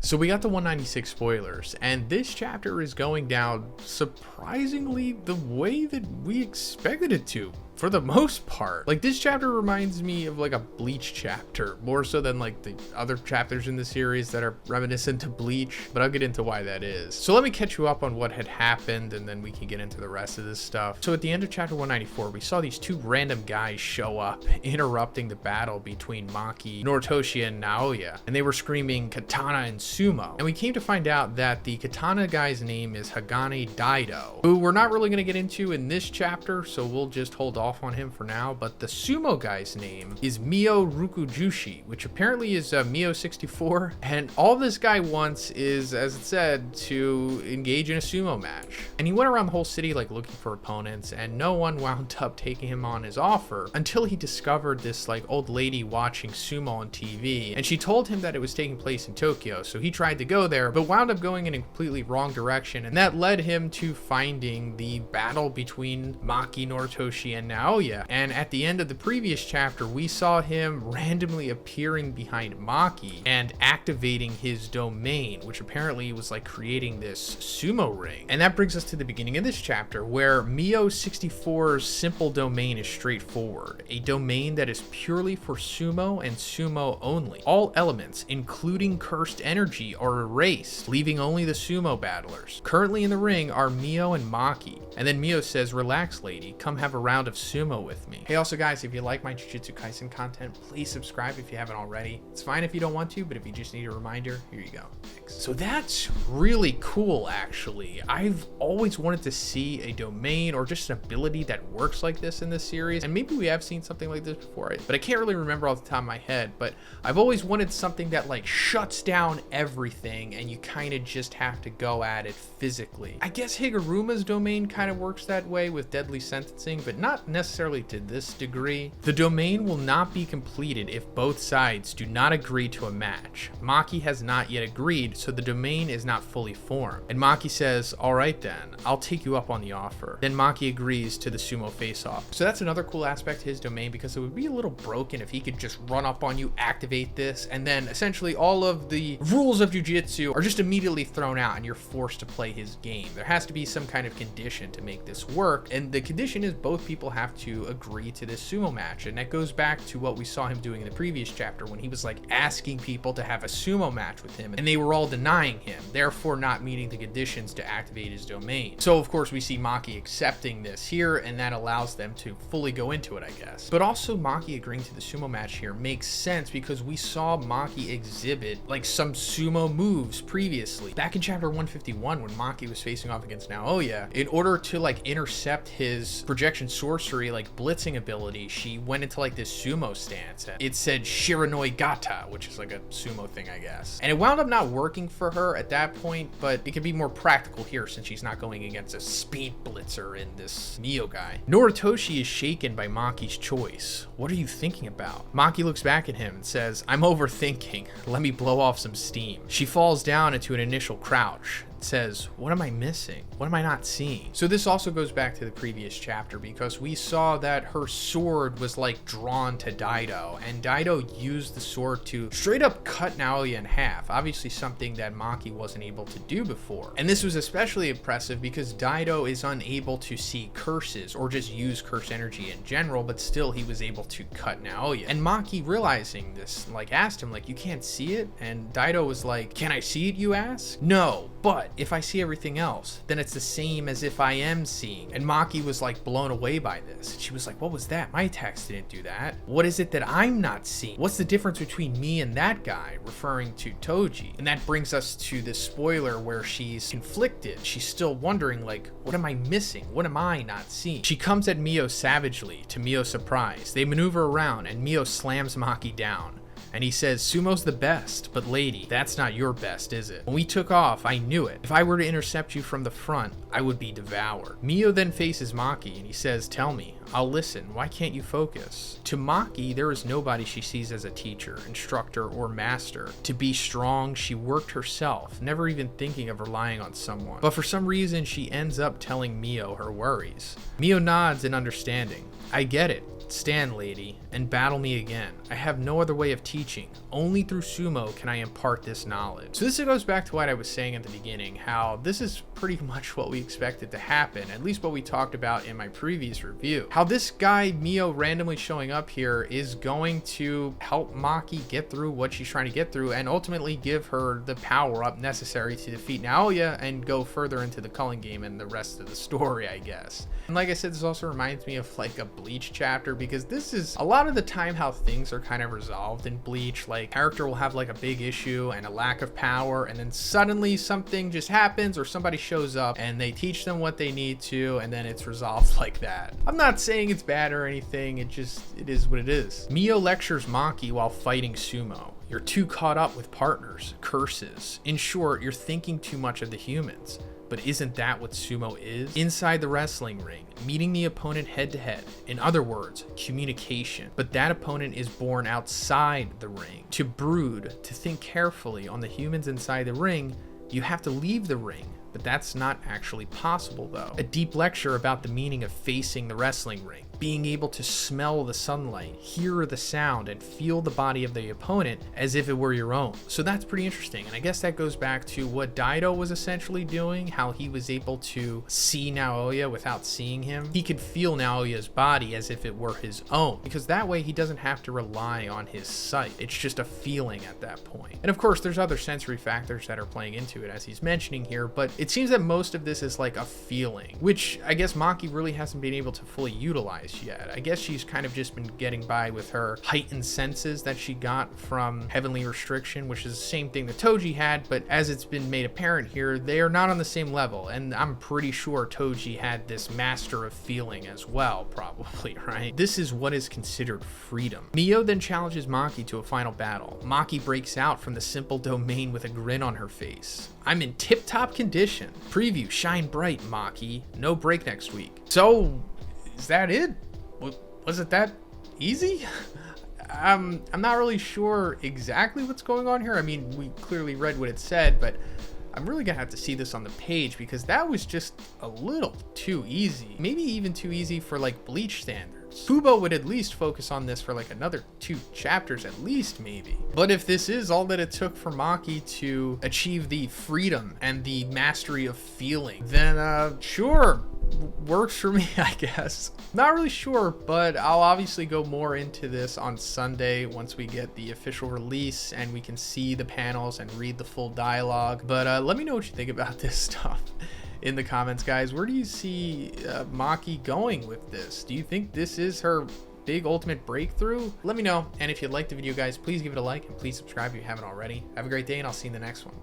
So we got the 196 spoilers, and this chapter is going down surprisingly the way that we expected it to, for the most part. Like, this chapter reminds me of like a Bleach chapter, more so than like the other chapters in the series that are reminiscent to Bleach, but I'll get into why that is. So let me catch you up on what had happened, and then we can get into the rest of this stuff. So at the end of chapter 194, we saw these two random guys show up, interrupting the battle between Maki, Noratoshi, and Naoya, and they were screaming katana and sumo. And we came to find out that the katana guy's name is Hagane Daido, who we're not really going to get into in this chapter, so we'll just hold off on him for now. But the sumo guy's name is Mio Rukujushi, which apparently is Mio 64, and all this guy wants is, as it said, to engage in a sumo match. And he went around the whole city like looking for opponents, and no one wound up taking him on his offer until he discovered this like old lady watching sumo on TV, and she told him that it was taking place in Tokyo. So he tried to go there, but wound up going in a completely wrong direction, and that led him to finding the battle between Maki, Noratoshi, and Naoya. And at the end of the previous chapter, we saw him randomly appearing behind Maki and activating his domain, which apparently was like creating this sumo ring. And that brings us to the beginning of this chapter, where Mio 64's simple domain is straightforward, a domain that is purely for sumo and sumo only. All elements, including cursed energy, are erased, leaving only the sumo battlers. Currently in the ring are Mio and Maki. And then Mio says, "Relax, lady, come have a round of sumo with me." Hey, also guys, if you like my Jujutsu Kaisen content, please subscribe if you haven't already. It's fine if you don't want to, but if you just need a reminder, here you go. Thanks. So that's really cool, actually. I've always wanted to see a domain or just an ability that works like this in this series. And maybe we have seen something like this before, but I can't really remember off the top of my head. But I've always wanted something that like shuts down everything and you kind of just have to go at it physically. I guess Higuruma's domain kind of works that way with deadly sentencing, but not necessarily to this degree. The domain will not be completed if both sides do not agree to a match. Maki has not yet agreed, so the domain is not fully formed. And Maki says, "All right then, I'll take you up on the offer." Then Maki agrees to the sumo face-off. So that's another cool aspect to his domain, because it would be a little broken if he could just run up on you, activate this, and then essentially all of the rules of Jujutsu are just immediately thrown out and you're forced to play his game. There has to be some kind of condition to make this work, and the condition is both people have to agree to this sumo match. And that goes back to what we saw him doing in the previous chapter, when he was like asking people to have a sumo match with him, and they were all denying him, therefore not meeting the conditions to activate his domain. So of course we see Maki accepting this here, and that allows them to fully go into it, I guess. But also Maki agreeing to the sumo match here makes sense, because we saw Maki exhibit like some sumo moves previously. Back in chapter 151, when Maki was facing off against Naoya, in order to like intercept his projection sorcery like blitzing ability, she went into like this sumo stance. It said Shiranoi Gata, which is like a sumo thing, I guess. And it wound up not working for her at that point, but it can be more practical here since she's not going against a speed blitzer in this Mio guy. Noratoshi is shaken by Maki's choice. "What are you thinking about?" Maki looks back at him and says, "I'm overthinking. Let me blow off some steam." She falls down into an initial crouch. Says, "What am I missing? What am I not seeing?" So this also goes back to the previous chapter, because we saw that her sword was like drawn to Daido, and Daido used the sword to straight up cut Naoya in half, obviously something that Maki wasn't able to do before. And this was especially impressive because Daido is unable to see curses or just use curse energy in general, but still he was able to cut Naoya. And Maki, realizing this, like asked him like, "You can't see it?" And Daido was like, "Can I see it, you ask?" "No, but if I see everything else, then it's the same as if I am seeing." And Maki was like blown away by this. She was like, "What was that? My attacks didn't do that. What is it that I'm not seeing? What's the difference between me and that guy?" Referring to Toji. And that brings us to this spoiler where she's conflicted. She's still wondering like, what am I missing? What am I not seeing? She comes at Mio savagely, to Mio's surprise. They maneuver around and Mio slams Maki down. And he says, "Sumo's the best, but lady, that's not your best, is it? When we took off, I knew it. If I were to intercept you from the front, I would be devoured." Mio then faces Maki and he says, "Tell me, I'll listen. Why can't you focus?" To Maki, there is nobody she sees as a teacher, instructor, or master. To be strong, she worked herself, never even thinking of relying on someone. But for some reason, she ends up telling Mio her worries. Mio nods in understanding. "I get it. Stand, lady, and battle me again. I have no other way of teaching. Only through sumo can I impart this knowledge. So this goes back to what I was saying at the beginning, how this is pretty much what we expected to happen, at least what we talked about in my previous review. How this guy, Mio, randomly showing up here is going to help Maki get through what she's trying to get through and ultimately give her the power up necessary to defeat Naoya and go further into the culling game and the rest of the story, I guess. And like I said, this also reminds me of like a Bleach chapter, because this is a lot of the time how things are kind of resolved in Bleach. Like, character will have like a big issue and a lack of power, and then suddenly something just happens or somebody shows up and they teach them what they need to, and then it's resolved like that. I'm not saying it's bad or anything, it is what it is. Mio lectures Maki while fighting sumo. You're too caught up with partners, curses. In short, you're thinking too much of the humans. But isn't that what sumo is? Inside the wrestling ring, meeting the opponent head to head. In other words, communication. But that opponent is born outside the ring. To brood, to think carefully on the humans inside the ring, you have to leave the ring. But that's not actually possible though. A deep lecture about the meaning of facing the wrestling ring. Being able to smell the sunlight, hear the sound, and feel the body of the opponent as if it were your own. So that's pretty interesting. And I guess that goes back to what Daido was essentially doing, how he was able to see Naoya without seeing him. He could feel Naoya's body as if it were his own, because that way he doesn't have to rely on his sight. It's just a feeling at that point. And of course, there's other sensory factors that are playing into it, as he's mentioning here, but it seems that most of this is like a feeling, which I guess Maki really hasn't been able to fully utilize yet. I guess she's kind of just been getting by with her heightened senses that she got from Heavenly Restriction, which is the same thing that Toji had, but as it's been made apparent here, they are not on the same level, and I'm pretty sure Toji had this master of feeling as well, probably, right? This is what is considered freedom. Mio then challenges Maki to a final battle. Maki breaks out from the simple domain with a grin on her face. I'm in tip-top condition. Preview, shine bright, Maki. No break next week. So, is that it? Was it that easy? I'm not really sure exactly what's going on here. I mean, we clearly read what it said, but I'm really gonna have to see this on the page, because that was just a little too easy. Maybe even too easy for like Bleach standards. Fubo would at least focus on this for like another 2 chapters at least, maybe. But if this is all that it took for Maki to achieve the freedom and the mastery of feeling, then sure, works for me, I guess. Not really sure, but I'll obviously go more into this on Sunday once we get the official release and we can see the panels and read the full dialogue. But let me know what you think about this stuff in the comments, guys. Where do you see Maki going with this? Do you think this is her big ultimate breakthrough? Let me know. And if you liked the video, guys, please give it a like and please subscribe if you haven't already. Have a great day, and I'll see you in the next one.